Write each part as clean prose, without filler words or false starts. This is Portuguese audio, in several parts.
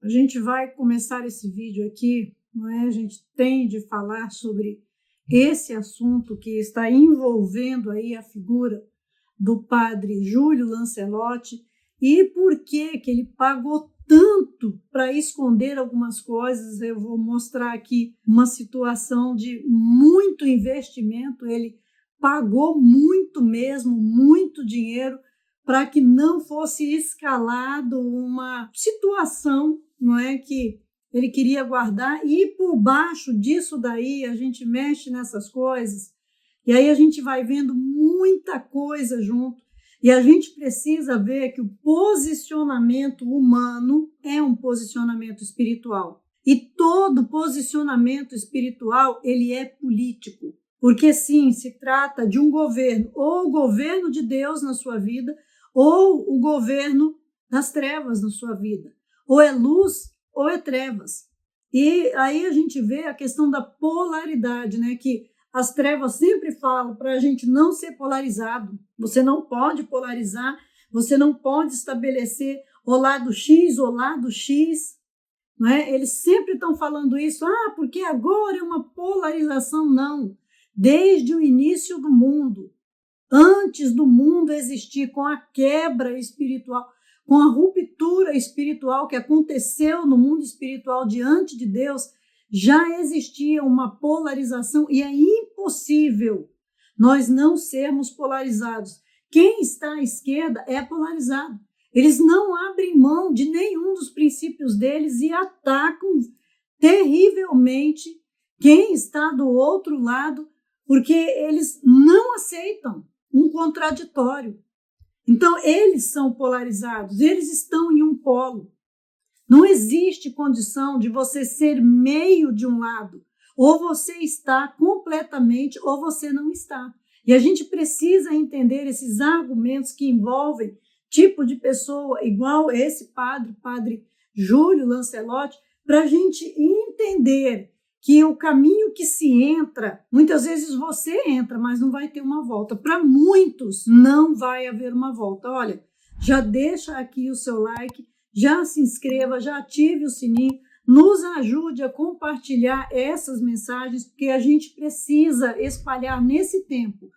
A gente vai começar esse vídeo aqui, não é? A gente tem de falar sobre esse assunto que está envolvendo aí a figura do padre Júlio Lancelotti e por que ele pagou tanto para esconder algumas coisas. Eu vou mostrar aqui uma situação de muito investimento. Ele pagou muito mesmo, muito dinheiro para que não fosse escalado uma situação, não é, que ele queria guardar, e por baixo disso daí a gente mexe nessas coisas, e aí a gente vai vendo muita coisa junto, e a gente precisa ver que o posicionamento humano é um posicionamento espiritual, e todo posicionamento espiritual ele é político, porque sim, se trata de um governo, ou o governo de Deus na sua vida, ou o governo das trevas na sua vida, ou é luz ou é trevas. E aí a gente vê a questão da polaridade, né? Que as trevas sempre falam para a gente não ser polarizado. Você não pode polarizar, você não pode estabelecer o lado X ou lado X. Não é? Eles sempre estão falando isso, porque agora é uma polarização. Não. Desde o início do mundo, antes do mundo existir, com a quebra espiritual, com a ruptura espiritual que aconteceu no mundo espiritual diante de Deus, já existia uma polarização e é impossível nós não sermos polarizados. Quem está à esquerda é polarizado. Eles não abrem mão de nenhum dos princípios deles e atacam terrivelmente quem está do outro lado, porque eles não aceitam um contraditório. Então, eles são polarizados, eles estão em um polo. Não existe condição de você ser meio de um lado. Ou você está completamente, ou você não está. E a gente precisa entender esses argumentos que envolvem tipo de pessoa igual esse padre Júlio Lancelotti, para a gente entender que o caminho que se entra, muitas vezes você entra, mas não vai ter uma volta. Para muitos, não vai haver uma volta. Olha, já deixa aqui o seu like, já se inscreva, já ative o sininho, nos ajude a compartilhar essas mensagens, porque a gente precisa espalhar nesse tempo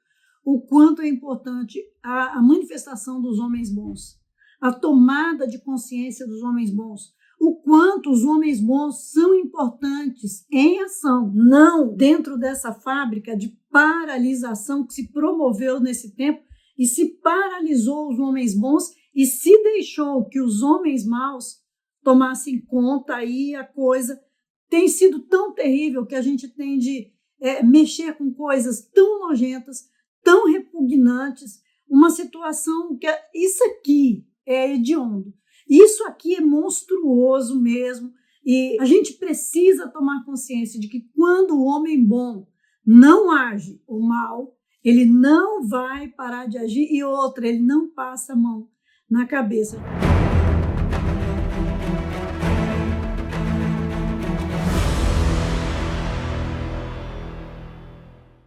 o quanto é importante a manifestação dos homens bons, a tomada de consciência dos homens bons, o quanto os homens bons são importantes em ação, não dentro dessa fábrica de paralisação que se promoveu nesse tempo e se paralisou os homens bons e se deixou que os homens maus tomassem conta. Aí a coisa tem sido tão terrível que a gente tem de mexer com coisas tão nojentas, tão repugnantes, uma situação que isso aqui é hediondo. Isso aqui é monstruoso mesmo, e a gente precisa tomar consciência de que quando o homem bom não age o mal, ele não vai parar de agir, e outra, ele não passa a mão na cabeça.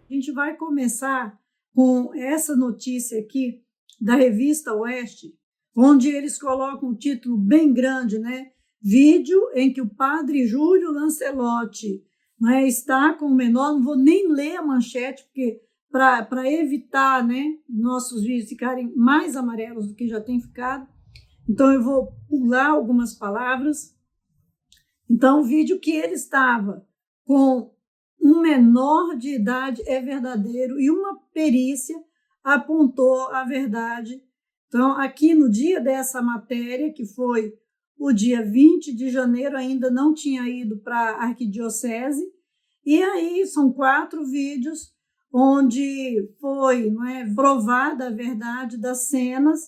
A gente vai começar com essa notícia aqui da revista Oeste, onde eles colocam um título bem grande, né? Vídeo em que o padre Júlio Lancelotti, né, está com o menor. Não vou nem ler a manchete, porque para evitar, né, nossos vídeos ficarem mais amarelos do que já tem ficado. Então eu vou pular algumas palavras. Então, o vídeo que ele estava com um menor de idade é verdadeiro, e uma perícia apontou a verdade. Então, aqui no dia dessa matéria, que foi o dia 20 de janeiro, ainda não tinha ido para a arquidiocese, e aí são 4 vídeos onde foi, não é, provada a verdade das cenas,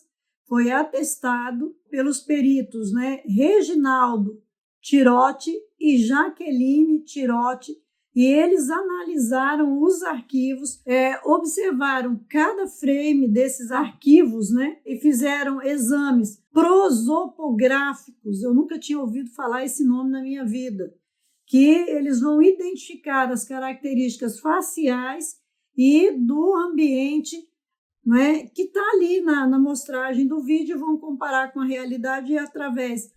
foi atestado pelos peritos, né, Reginaldo Tirotti e Jaqueline Tirotti, e eles analisaram os arquivos, observaram cada frame desses arquivos, né, e fizeram exames prosopográficos. Eu nunca tinha ouvido falar esse nome na minha vida, que eles vão identificar as características faciais e do ambiente, né, que está ali na mostragem do vídeo, vão comparar com a realidade, e através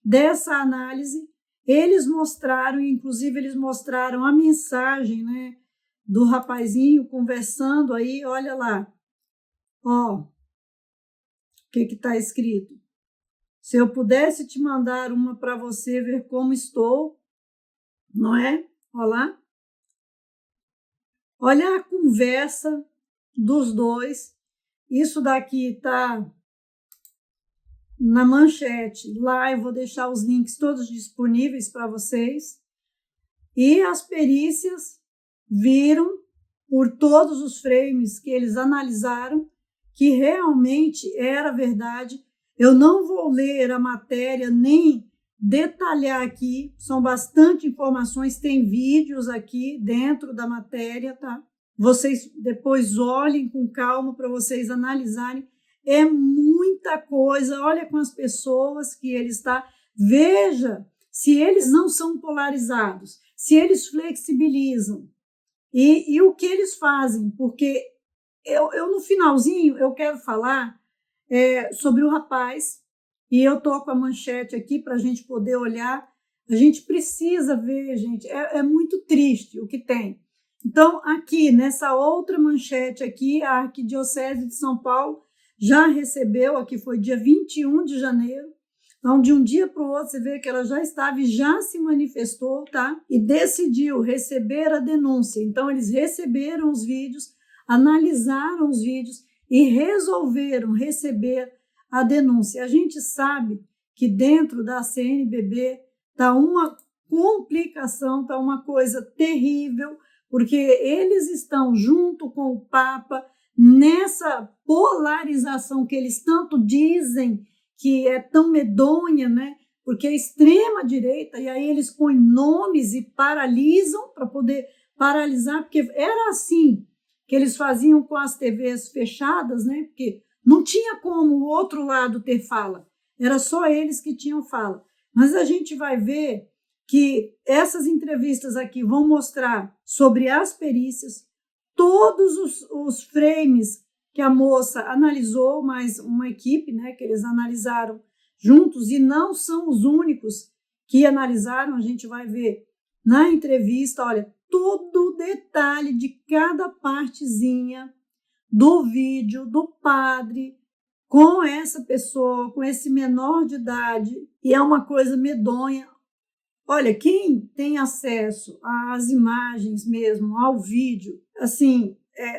dessa análise, eles mostraram, inclusive eles mostraram a mensagem, né, do rapazinho conversando aí, olha lá, ó, o que está escrito? Se eu pudesse te mandar uma para você ver como estou, não é? Olha lá. Olha a conversa dos dois. Isso daqui está na manchete. Lá eu vou deixar os links todos disponíveis para vocês. E as perícias viram, por todos os frames que eles analisaram, que realmente era verdade. Eu não vou ler a matéria nem detalhar aqui, são bastante informações, tem vídeos aqui dentro da matéria, tá? Vocês depois olhem com calma para vocês analisarem. É muita coisa, olha com as pessoas que ele está. Veja se eles não são polarizados, se eles flexibilizam e o que eles fazem, porque eu no finalzinho eu quero falar sobre o rapaz, e eu estou com a manchete aqui para a gente poder olhar. A gente precisa ver, gente, é muito triste o que tem. Então, aqui, nessa outra manchete aqui, a Arquidiocese de São Paulo já recebeu, aqui foi dia 21 de janeiro, então de um dia para o outro você vê que ela já estava e já se manifestou, tá? E decidiu receber a denúncia. Então, eles receberam os vídeos, analisaram os vídeos e resolveram receber a denúncia. A gente sabe que dentro da CNBB está uma complicação, está uma coisa terrível, porque eles estão junto com o Papa nessa polarização que eles tanto dizem que é tão medonha, né? Porque é extrema direita, e aí eles põem nomes e paralisam para poder paralisar, porque era assim que eles faziam com as TVs fechadas, né? Porque não tinha como o outro lado ter fala, era só eles que tinham fala. Mas a gente vai ver que essas entrevistas aqui vão mostrar sobre as perícias, todos os frames que a moça analisou, mas uma equipe, né, que eles analisaram juntos, e não são os únicos que analisaram, a gente vai ver na entrevista, olha, todo o detalhe de cada partezinha do vídeo do padre com essa pessoa, com esse menor de idade, e é uma coisa medonha. Olha, quem tem acesso às imagens mesmo, ao vídeo, assim,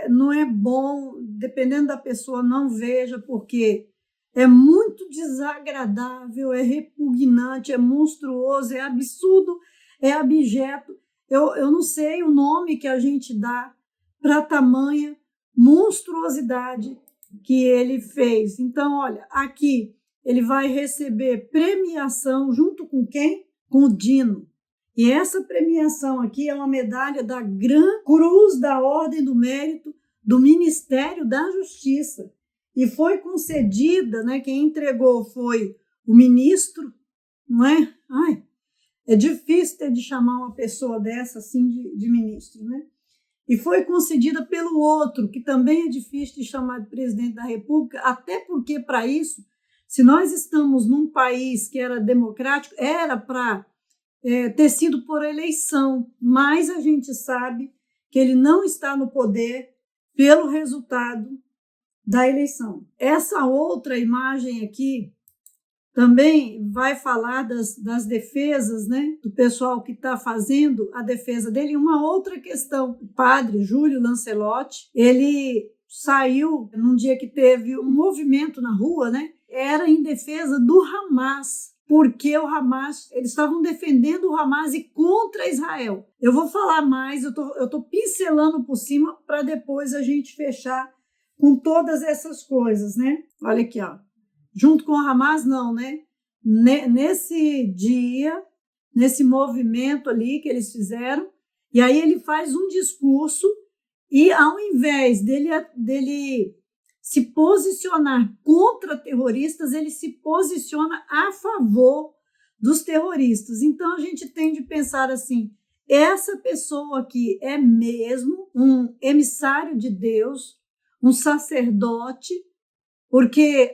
não é bom, dependendo da pessoa, não veja, porque é muito desagradável, é repugnante, é monstruoso, é absurdo, é abjeto. Eu não sei o nome que a gente dá para tamanha monstruosidade que ele fez. Então, olha, aqui ele vai receber premiação junto com quem? Com o Dino. E essa premiação aqui é uma medalha da Gran Cruz da Ordem do Mérito do Ministério da Justiça. E foi concedida, né? Quem entregou foi o ministro, não é? Ai, é difícil ter de chamar uma pessoa dessa assim de ministro, né? E foi concedida pelo outro, que também é difícil de chamar de presidente da República, até porque, para isso, se nós estamos num país que era democrático, era para ter sido por eleição, mas a gente sabe que ele não está no poder pelo resultado da eleição. Essa outra imagem aqui também vai falar das defesas, né, do pessoal que está fazendo a defesa dele. Uma outra questão, o padre Júlio Lancelotti, ele saiu num dia que teve um movimento na rua, né, era em defesa do Hamas, porque o Hamas, eles estavam defendendo o Hamas e contra Israel. Eu vou falar mais, eu tô pincelando por cima para depois a gente fechar com todas essas coisas, né? Olha aqui, ó. Junto com o Hamas, não, né? Nesse dia, nesse movimento ali que eles fizeram, e aí ele faz um discurso e ao invés dele se posicionar contra terroristas, ele se posiciona a favor dos terroristas. Então, a gente tem de pensar assim, essa pessoa aqui é mesmo um emissário de Deus, um sacerdote, porque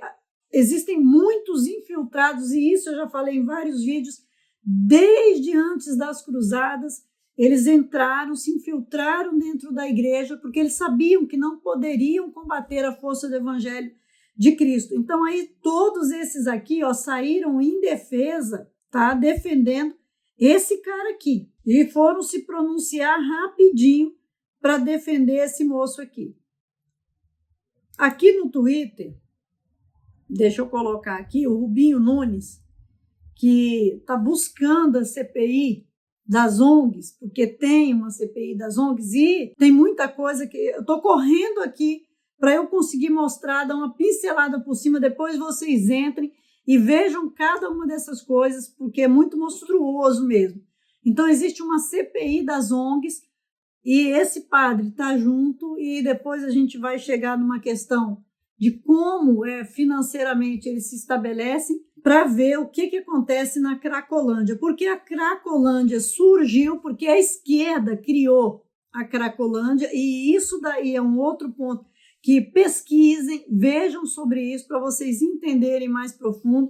existem muitos infiltrados, e isso eu já falei em vários vídeos, desde antes das cruzadas, eles entraram, se infiltraram dentro da igreja, porque eles sabiam que não poderiam combater a força do evangelho de Cristo. Então aí todos esses aqui, ó, saíram em defesa, tá, defendendo esse cara aqui, e foram se pronunciar rapidinho para defender esse moço aqui. Aqui no Twitter, deixa eu colocar aqui, o Rubinho Nunes, que está buscando a CPI das ONGs, porque tem uma CPI das ONGs e tem muita coisa que eu estou correndo aqui para eu conseguir mostrar, dar uma pincelada por cima, depois vocês entrem e vejam cada uma dessas coisas, porque é muito monstruoso mesmo. Então existe uma CPI das ONGs e esse padre está junto, e depois a gente vai chegar numa questão de como financeiramente eles se estabelecem, para ver o que acontece na Cracolândia. Porque a Cracolândia surgiu porque a esquerda criou a Cracolândia, e isso daí é um outro ponto que pesquisem, vejam sobre isso para vocês entenderem mais profundo.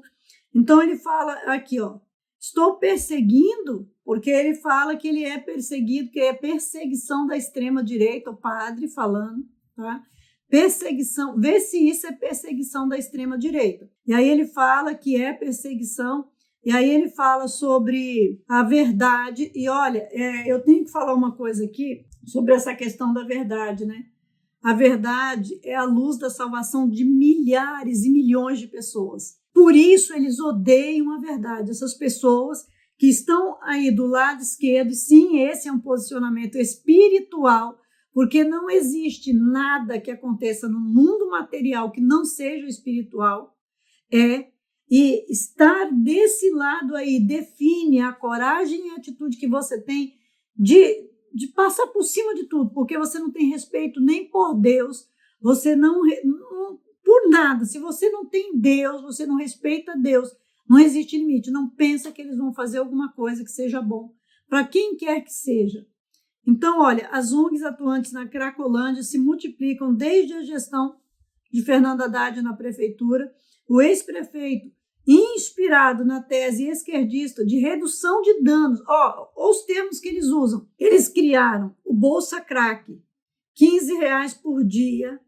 Então ele fala aqui, ó, estou perseguindo, porque ele fala que ele é perseguido, que é perseguição da extrema-direita, o padre falando, tá? Perseguição, vê se isso é perseguição da extrema-direita. E aí ele fala que é perseguição, e aí ele fala sobre a verdade. E olha, eu tenho que falar uma coisa aqui sobre essa questão da verdade, né? A verdade é a luz da salvação de milhares e milhões de pessoas. Por isso eles odeiam a verdade. Essas pessoas que estão aí do lado esquerdo, e sim, esse é um posicionamento espiritual, porque não existe nada que aconteça no mundo material que não seja espiritual, e estar desse lado aí define a coragem e a atitude que você tem de passar por cima de tudo, porque você não tem respeito nem por Deus, você não por nada. Se você não tem Deus, você não respeita Deus, não existe limite. Não pensa que eles vão fazer alguma coisa que seja bom para quem quer que seja. Então, olha, as ONGs atuantes na Cracolândia se multiplicam desde a gestão de Fernando Haddad na prefeitura. O ex-prefeito, inspirado na tese esquerdista de redução de danos, os termos que eles usam, eles criaram o Bolsa Crack, R$15 por dia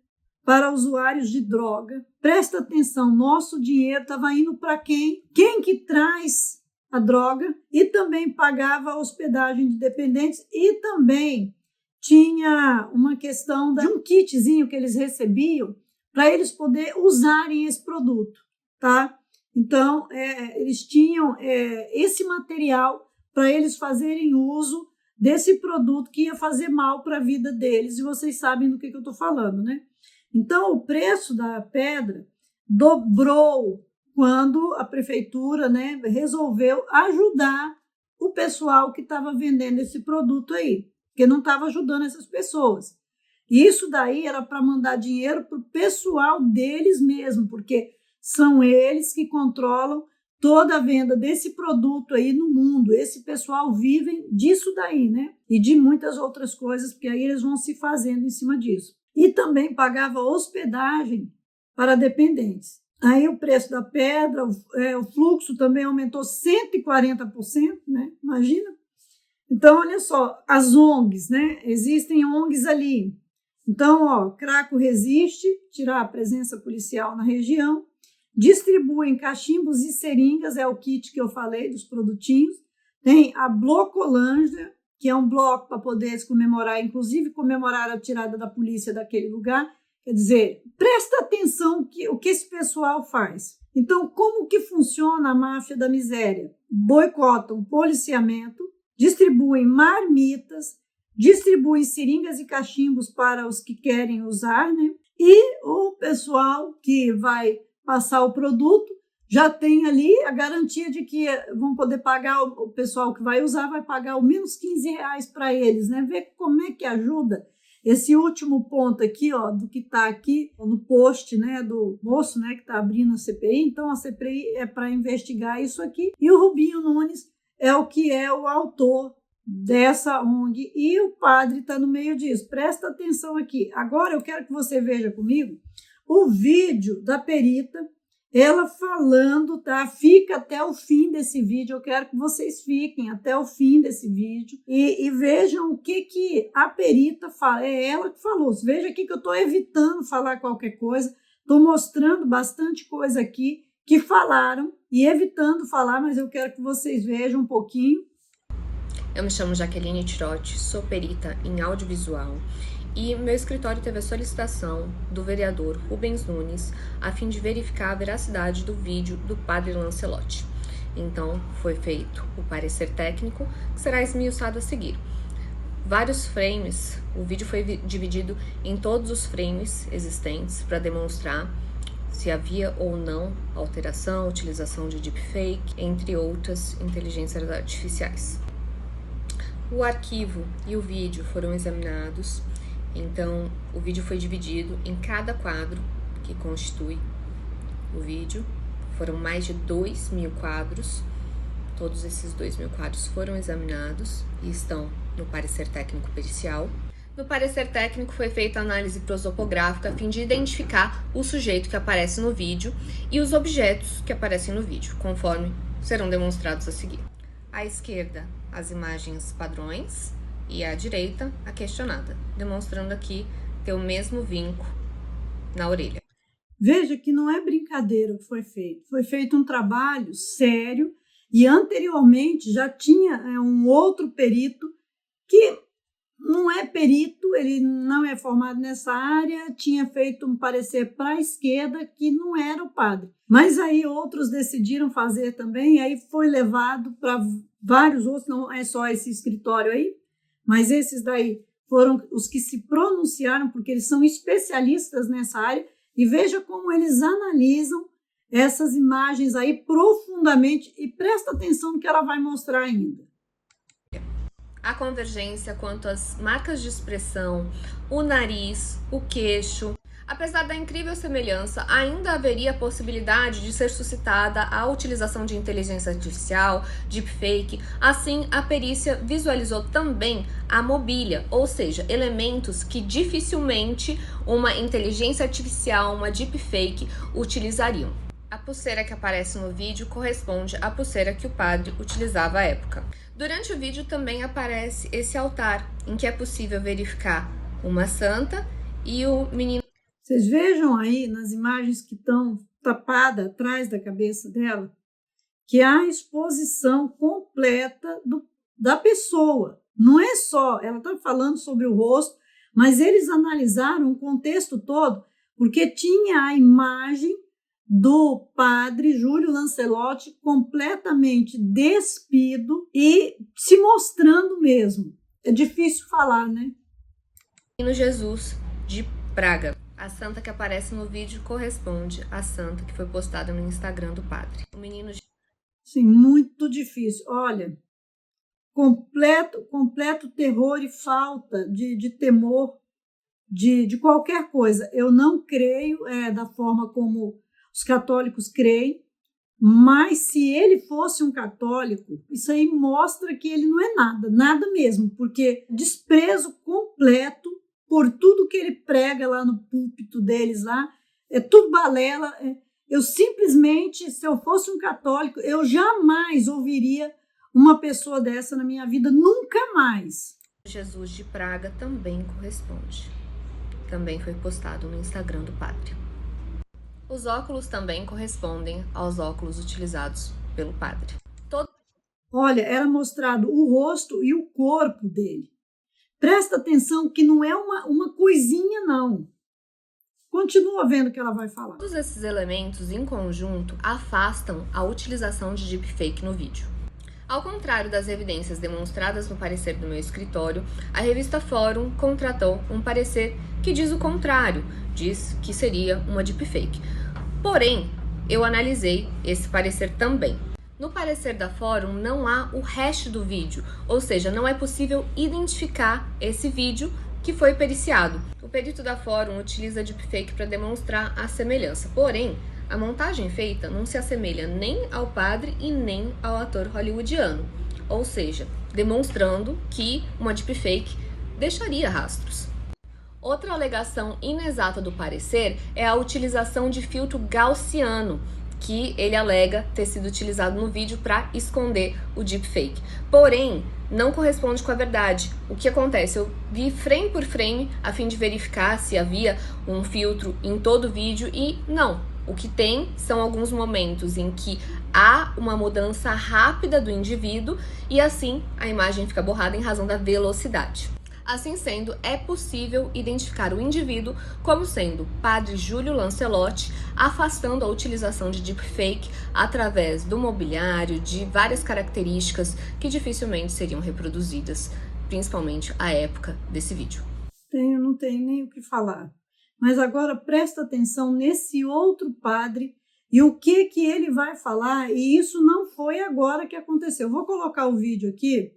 para usuários de droga. Presta atenção, nosso dinheiro estava indo para quem? Quem que traz a droga, e também pagava a hospedagem de dependentes, e também tinha uma questão de um kitzinho que eles recebiam para eles poderem usarem esse produto, tá? Então, eles tinham esse material para eles fazerem uso desse produto que ia fazer mal para a vida deles, e vocês sabem do que eu estou falando, né? Então, o preço da pedra dobrou quando a prefeitura, né, resolveu ajudar o pessoal que estava vendendo esse produto aí, porque não estava ajudando essas pessoas. Isso daí era para mandar dinheiro para o pessoal deles mesmo, porque são eles que controlam toda a venda desse produto aí no mundo. Esse pessoal vive disso daí, né? E de muitas outras coisas, porque aí eles vão se fazendo em cima disso. E também pagava hospedagem para dependentes. Aí o preço da pedra, o fluxo também aumentou 140%, né? Imagina. Então, olha só, as ONGs, né? Existem ONGs ali. Então, Craco resiste, tirar a presença policial na região, distribuem cachimbos e seringas, é o kit que eu falei dos produtinhos. Tem a Blocolândia, que é um bloco para poder comemorar, inclusive comemorar a tirada da polícia daquele lugar. Quer dizer, presta atenção o que esse pessoal faz. Então, como que funciona a máfia da miséria? Boicotam policiamento, distribuem marmitas, distribuem seringas e cachimbos para os que querem usar, né? E o pessoal que vai passar o produto já tem ali a garantia de que vão poder pagar, o pessoal que vai usar vai pagar ao menos R$15 para eles, né? Vê como é que ajuda. Esse último ponto aqui, do que está aqui no post, né, do moço, né, que está abrindo a CPI. Então, a CPI é para investigar isso aqui. E o Rubinho Nunes é o que é o autor dessa ONG. E o padre está no meio disso. Presta atenção aqui. Agora, eu quero que você veja comigo o vídeo da perita. ela falando, tá? Fica até o fim desse vídeo, eu quero que vocês fiquem até o fim desse vídeo e vejam o que a perita fala, é ela que falou. Veja aqui que eu estou evitando falar qualquer coisa, estou mostrando bastante coisa aqui que falaram e evitando falar, mas eu quero que vocês vejam um pouquinho. Eu me chamo Jaqueline Tirotti, sou perita em audiovisual e meu escritório teve a solicitação do vereador Rubens Nunes a fim de verificar a veracidade do vídeo do padre Lancelotti. Então, foi feito o parecer técnico, que será esmiuçado a seguir. Vários frames, o vídeo foi dividido em todos os frames existentes para demonstrar se havia ou não alteração, utilização de deepfake, entre outras inteligências artificiais. O arquivo e o vídeo foram examinados, então o vídeo foi dividido em cada quadro que constitui o vídeo. Foram mais de 2.000 quadros, todos esses 2.000 quadros foram examinados e estão no parecer técnico pericial. No parecer técnico foi feita a análise prosopográfica a fim de identificar o sujeito que aparece no vídeo e os objetos que aparecem no vídeo, conforme serão demonstrados a seguir. À esquerda, as imagens padrões e à direita, a questionada, demonstrando aqui ter o mesmo vinco na orelha. Veja que não é brincadeira o que foi feito. Foi feito um trabalho sério e anteriormente já tinha um outro perito que não é perito, ele não é formado nessa área, tinha feito um parecer para a esquerda que não era o padre. Mas aí outros decidiram fazer também, aí foi levado para vários outros, não é só esse escritório aí, mas esses daí foram os que se pronunciaram, porque eles são especialistas nessa área, e veja como eles analisam essas imagens aí profundamente, e presta atenção no que ela vai mostrar ainda. A convergência quanto às marcas de expressão, o nariz, o queixo. Apesar da incrível semelhança, ainda haveria a possibilidade de ser suscitada a utilização de inteligência artificial, deepfake. Assim, a perícia visualizou também a mobília, ou seja, elementos que dificilmente uma inteligência artificial, uma deepfake, utilizariam. A pulseira que aparece no vídeo corresponde à pulseira que o padre utilizava à época. Durante o vídeo também aparece esse altar, em que é possível verificar uma santa e o menino. Vocês vejam aí nas imagens que estão tapadas atrás da cabeça dela, que há a exposição completa da pessoa. Não é só, ela está falando sobre o rosto, mas eles analisaram o contexto todo, porque tinha a imagem do padre Júlio Lancelotti completamente despido e se mostrando mesmo. É difícil falar, né? Menino Jesus de Praga. A santa que aparece no vídeo corresponde à santa que foi postada no Instagram do padre. O menino... Sim, muito difícil. Olha, completo terror e falta de temor de qualquer coisa. Eu não creio da forma como os católicos creem, mas se ele fosse um católico, isso aí mostra que ele não é nada mesmo, porque desprezo completo por tudo que ele prega lá no púlpito deles lá, é tudo balela. Eu simplesmente, se eu fosse um católico, eu jamais ouviria uma pessoa dessa na minha vida, nunca mais. Jesus de Praga também corresponde. Também foi postado no Instagram do padre. Os óculos também correspondem aos óculos utilizados pelo padre. Olha, era mostrado o rosto e o corpo dele. Presta atenção que não é uma coisinha, não. Continua vendo o que ela vai falar. Todos esses elementos em conjunto afastam a utilização de deepfake no vídeo. Ao contrário das evidências demonstradas no parecer do meu escritório, a revista Fórum contratou um parecer que diz o contrário, diz que seria uma deepfake. Porém, eu analisei esse parecer também. No parecer da Fórum não há o hash do vídeo, ou seja, não é possível identificar esse vídeo que foi periciado. O perito da Fórum utiliza deepfake para demonstrar a semelhança, porém, a montagem feita não se assemelha nem ao padre e nem ao ator hollywoodiano, ou seja, demonstrando que uma deepfake deixaria rastros. Outra alegação inexata do parecer é a utilização de filtro gaussiano, que ele alega ter sido utilizado no vídeo para esconder o deepfake. Porém, não corresponde com a verdade. O que acontece? Eu vi frame por frame a fim de verificar se havia um filtro em todo o vídeo e não. O que tem são alguns momentos em que há uma mudança rápida do indivíduo e assim a imagem fica borrada em razão da velocidade. Assim sendo, é possível identificar o indivíduo como sendo Padre Júlio Lancelotti, afastando a utilização de deepfake através do mobiliário, de várias características que dificilmente seriam reproduzidas, principalmente à época desse vídeo. Não tenho nem o que falar. Mas agora presta atenção nesse outro padre e o que ele vai falar, e isso não foi agora que aconteceu. Eu vou colocar o vídeo aqui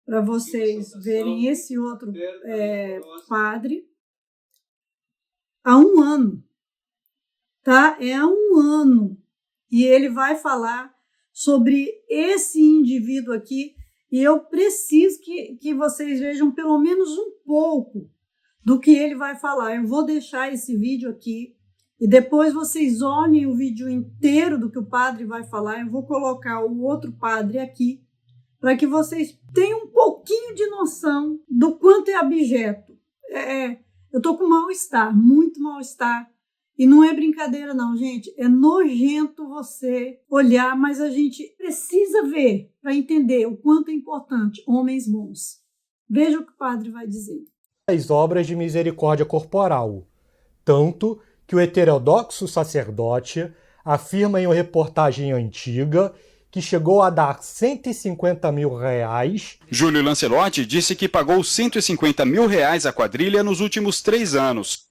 para vocês verem esse outro padre há um ano, tá? É há um ano. E ele vai falar sobre esse indivíduo aqui e eu preciso que vocês vejam pelo menos um pouco do que ele vai falar. Eu vou deixar esse vídeo aqui e depois vocês olhem o vídeo inteiro do que o padre vai falar. Eu vou colocar o outro padre aqui para que vocês tenham um pouquinho de noção do quanto é abjeto. Eu estou com mal-estar, muito mal-estar. E não é brincadeira não, gente. É nojento você olhar, mas a gente precisa ver para entender o quanto é importante homens bons. Veja o que o padre vai dizer. As obras de misericórdia corporal, tanto que o heterodoxo sacerdote afirma em uma reportagem antiga que chegou a dar 150 mil reais. Júlio Lancelotti disse que pagou 150 mil reais à quadrilha nos últimos 3 anos.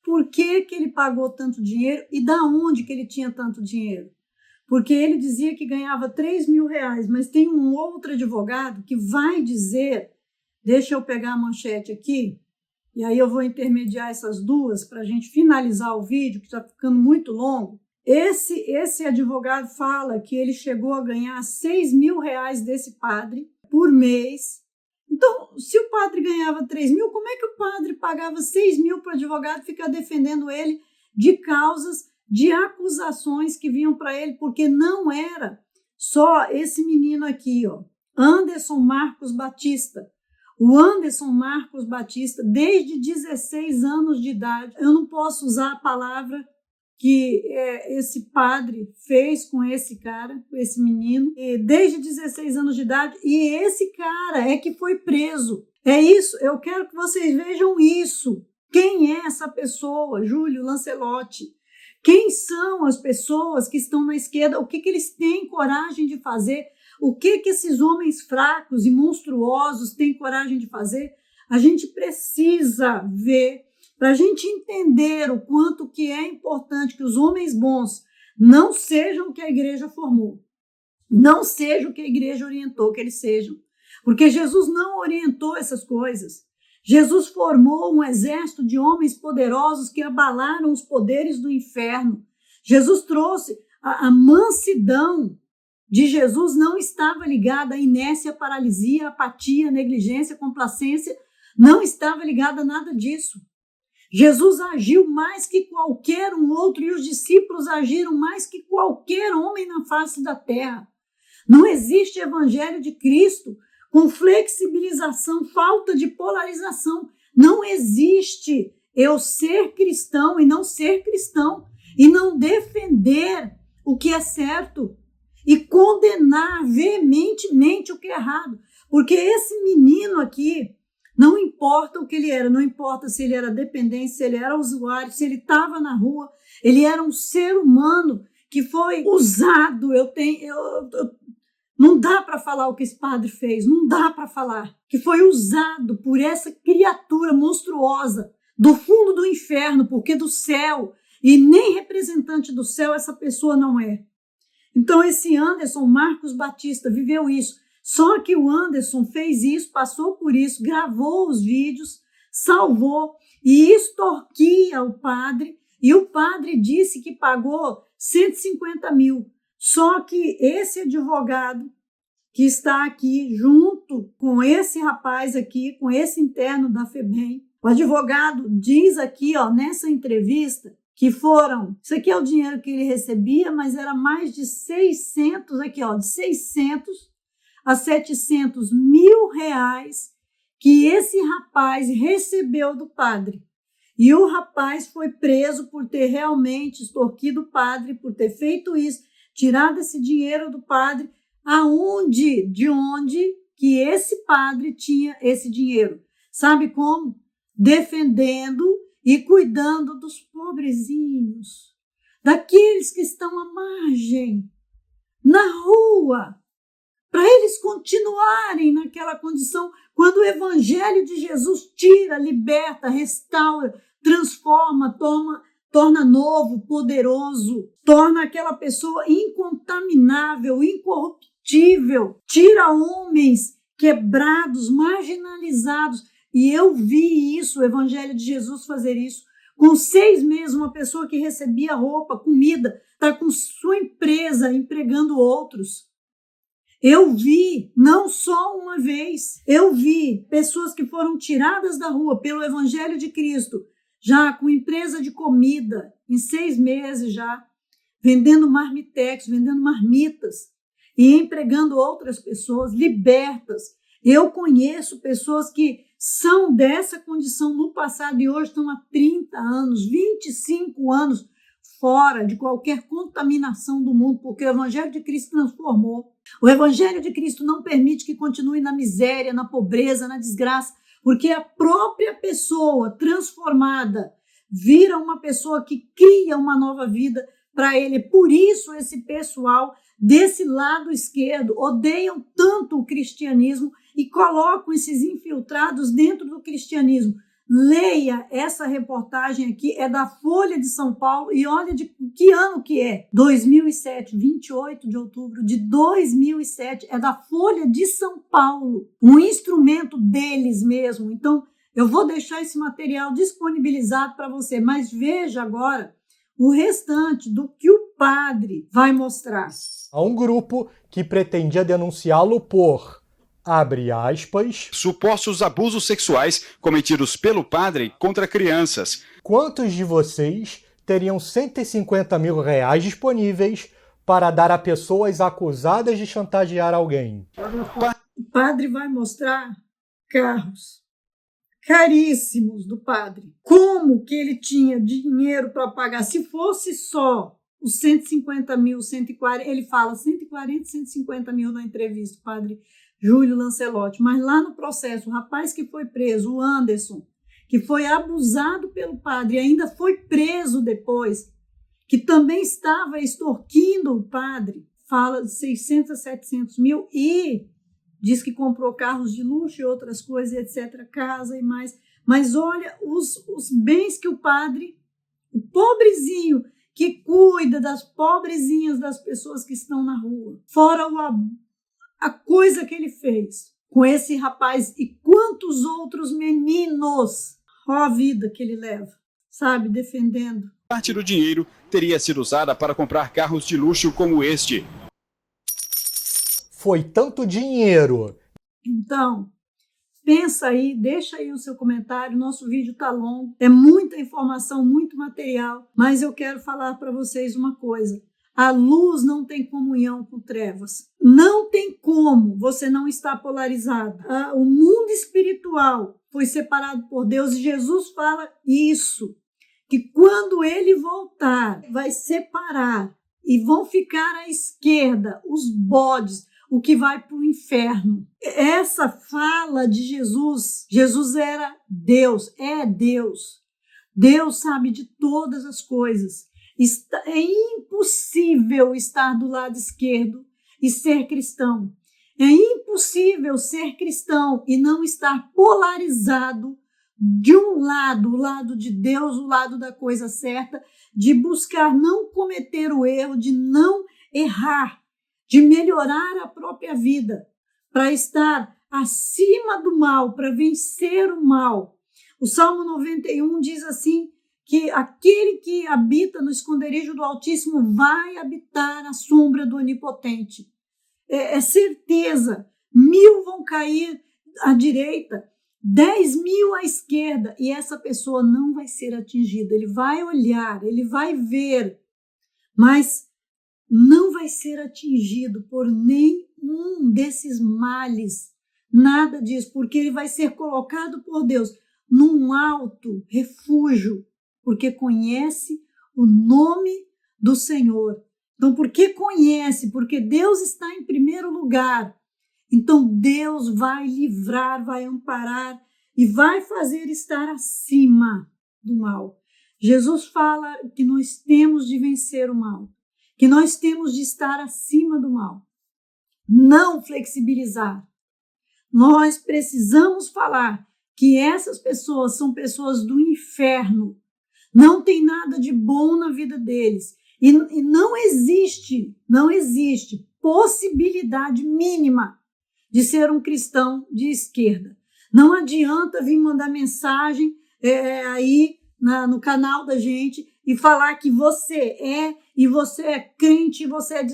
Por que ele pagou tanto dinheiro e da onde que ele tinha tanto dinheiro? Porque ele dizia que ganhava 3 mil reais, mas tem um outro advogado que vai dizer, deixa eu pegar a manchete aqui, e aí eu vou intermediar essas duas para a gente finalizar o vídeo, que está ficando muito longo. Esse advogado fala que ele chegou a ganhar 6 mil reais desse padre por mês. Então, se o padre ganhava 3 mil, como é que o padre pagava 6 mil para o advogado ficar defendendo ele de causas, de acusações que vinham para ele? Porque não era só esse menino aqui, ó, Anderson Marcos Batista. O Anderson Marcos Batista, desde 16 anos de idade, eu não posso usar a palavra que esse padre fez com esse cara, com esse menino, desde 16 anos de idade, e esse cara é que foi preso. É isso, eu quero que vocês vejam isso. Quem é essa pessoa, Júlio Lancelotti? Quem são as pessoas que estão na esquerda? O que eles têm coragem de fazer? O que esses homens fracos e monstruosos têm coragem de fazer? A gente precisa ver, para a gente entender o quanto que é importante que os homens bons não sejam o que a igreja formou, não sejam o que a igreja orientou que eles sejam, porque Jesus não orientou essas coisas. Jesus formou um exército de homens poderosos que abalaram os poderes do inferno. Jesus trouxe a mansidão de Jesus não estava ligada à inércia, paralisia, apatia, negligência, complacência, não estava ligada a nada disso. Jesus agiu mais que qualquer um outro e os discípulos agiram mais que qualquer homem na face da terra. Não existe evangelho de Cristo com flexibilização, falta de polarização. Não existe eu ser cristão e não ser cristão e não defender o que é certo e condenar veementemente o que é errado. Porque esse menino aqui, não importa o que ele era, não importa se ele era dependente, se ele era usuário, se ele estava na rua, ele era um ser humano que foi usado. Não dá para falar o que esse padre fez, não dá para falar. Que foi usado por essa criatura monstruosa do fundo do inferno, porque do céu, e nem representante do céu essa pessoa não é. Então esse Anderson Marcos Batista viveu isso. Só que o Anderson fez isso, passou por isso, gravou os vídeos, salvou e extorquia o padre. E o padre disse que pagou 150 mil. Só que esse advogado que está aqui junto com esse rapaz aqui, com esse interno da FEBEM, o advogado diz aqui, ó, nessa entrevista, que foram, isso aqui é o dinheiro que ele recebia, mas era mais de 600, aqui ó, de 600 a 700 mil reais que esse rapaz recebeu do padre. E o rapaz foi preso por ter realmente extorquido o padre, por ter feito isso, tirado esse dinheiro do padre, de onde que esse padre tinha esse dinheiro. Sabe como? Defendendo e cuidando dos pobrezinhos, daqueles que estão à margem, na rua, para eles continuarem naquela condição, quando o evangelho de Jesus tira, liberta, restaura, transforma, torna novo, poderoso, torna aquela pessoa incontaminável, incorruptível, tira homens quebrados, marginalizados. E eu vi isso, o evangelho de Jesus fazer isso. Com 6 meses, uma pessoa que recebia roupa, comida, está com sua empresa empregando outros. Eu vi, não só uma vez, eu vi pessoas que foram tiradas da rua pelo evangelho de Cristo, já com empresa de comida, em 6 meses já, vendendo marmitex, vendendo marmitas e empregando outras pessoas libertas. Eu conheço pessoas que são dessa condição no passado e hoje estão há 30 anos, 25 anos fora de qualquer contaminação do mundo, porque o evangelho de Cristo transformou. O evangelho de Cristo não permite que continue na miséria, na pobreza, na desgraça, porque a própria pessoa transformada vira uma pessoa que cria uma nova vida para ele. Por isso esse pessoal desse lado esquerdo odeiam tanto o cristianismo e colocam esses infiltrados dentro do cristianismo. Leia essa reportagem aqui, é da Folha de São Paulo, e olha de que ano que é, 2007, 28 de outubro de 2007, é da Folha de São Paulo, um instrumento deles mesmo. Então, eu vou deixar esse material disponibilizado para você, mas veja agora o restante do que o padre vai mostrar. Há um grupo que pretendia denunciá-lo por, abre aspas, supostos abusos sexuais cometidos pelo padre contra crianças. Quantos de vocês teriam 150 mil reais disponíveis para dar a pessoas acusadas de chantagear alguém? O padre vai mostrar carros caríssimos do padre. Como que ele tinha dinheiro para pagar? Se fosse só os 150 mil, 140, ele fala 140, 150 mil na entrevista, o padre Júlio Lancelotti, mas lá no processo, o rapaz que foi preso, o Anderson, que foi abusado pelo padre e ainda foi preso depois, que também estava extorquindo o padre, fala de 600 a 700 mil e diz que comprou carros de luxo e outras coisas, etc., casa e mais. Mas olha os bens que o padre, o pobrezinho, que cuida das pobrezinhas das pessoas que estão na rua, fora a coisa que ele fez com esse rapaz e quantos outros meninos, ó a vida que ele leva, sabe, defendendo. Parte do dinheiro teria sido usada para comprar carros de luxo como este. Foi tanto dinheiro. Então, pensa aí, deixa aí o seu comentário, nosso vídeo está longo, é muita informação, muito material, mas eu quero falar para vocês uma coisa. A luz não tem comunhão com trevas. Não tem como você não estar polarizado. O mundo espiritual foi separado por Deus e Jesus fala isso, que quando ele voltar, vai separar e vão ficar à esquerda os bodes, o que vai para o inferno. Essa fala de Jesus, Jesus era Deus, é Deus. Deus sabe de todas as coisas. É impossível estar do lado esquerdo e ser cristão. É impossível ser cristão e não estar polarizado de um lado, o lado de Deus, o lado da coisa certa, de buscar não cometer o erro, de não errar, de melhorar a própria vida, para estar acima do mal, para vencer o mal. O Salmo 91 diz assim, que aquele que habita no esconderijo do Altíssimo vai habitar à sombra do Onipotente. É certeza, 1000 vão cair à direita, 10.000 à esquerda, e essa pessoa não vai ser atingida. Ele vai olhar, ele vai ver, mas não vai ser atingido por nenhum desses males, nada disso, porque ele vai ser colocado por Deus num alto refúgio, porque conhece o nome do Senhor. Então, porque conhece, porque Deus está em primeiro lugar, então Deus vai livrar, vai amparar e vai fazer estar acima do mal. Jesus fala que nós temos de vencer o mal, que nós temos de estar acima do mal, não flexibilizar. Nós precisamos falar que essas pessoas são pessoas do inferno, não tem nada de bom na vida deles e não existe possibilidade mínima de ser um cristão de esquerda. Não adianta vir mandar mensagem aí no canal da gente e falar que você é crente,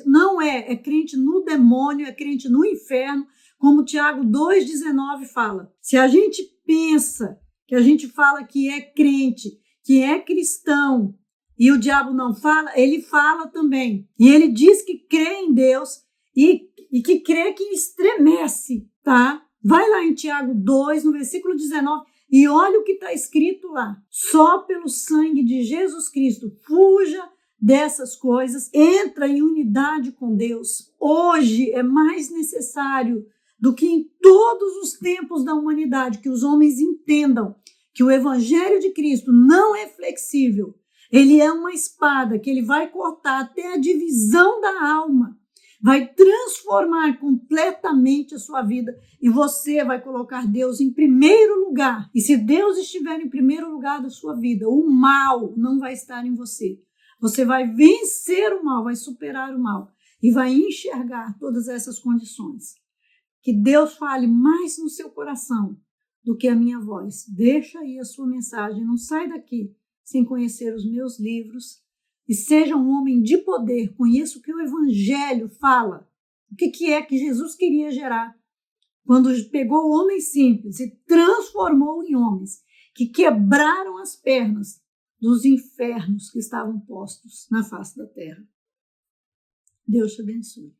não é crente no demônio, é crente no inferno, como Tiago 2,19 fala. Se a gente pensa que a gente fala que é crente, que é cristão, e o diabo não fala, ele fala também. E ele diz que crê em Deus e que crê que estremece, tá? Vai lá em Tiago 2, no versículo 19, e olha o que está escrito lá. Só pelo sangue de Jesus Cristo, fuja dessas coisas, entra em unidade com Deus. Hoje é mais necessário do que em todos os tempos da humanidade que os homens entendam que o evangelho de Cristo não é flexível. Ele é uma espada que ele vai cortar até a divisão da alma, vai transformar completamente a sua vida e você vai colocar Deus em primeiro lugar. E se Deus estiver em primeiro lugar da sua vida, o mal não vai estar em você. Você vai vencer o mal, vai superar o mal e vai enxergar todas essas condições. Que Deus fale mais no seu coração do que a minha voz. Deixa aí a sua mensagem, não sai daqui sem conhecer os meus livros. E seja um homem de poder, conheça o que o Evangelho fala. O que é que Jesus queria gerar quando pegou homens simples e transformou em homens que quebraram as pernas dos infernos que estavam postos na face da terra. Deus te abençoe.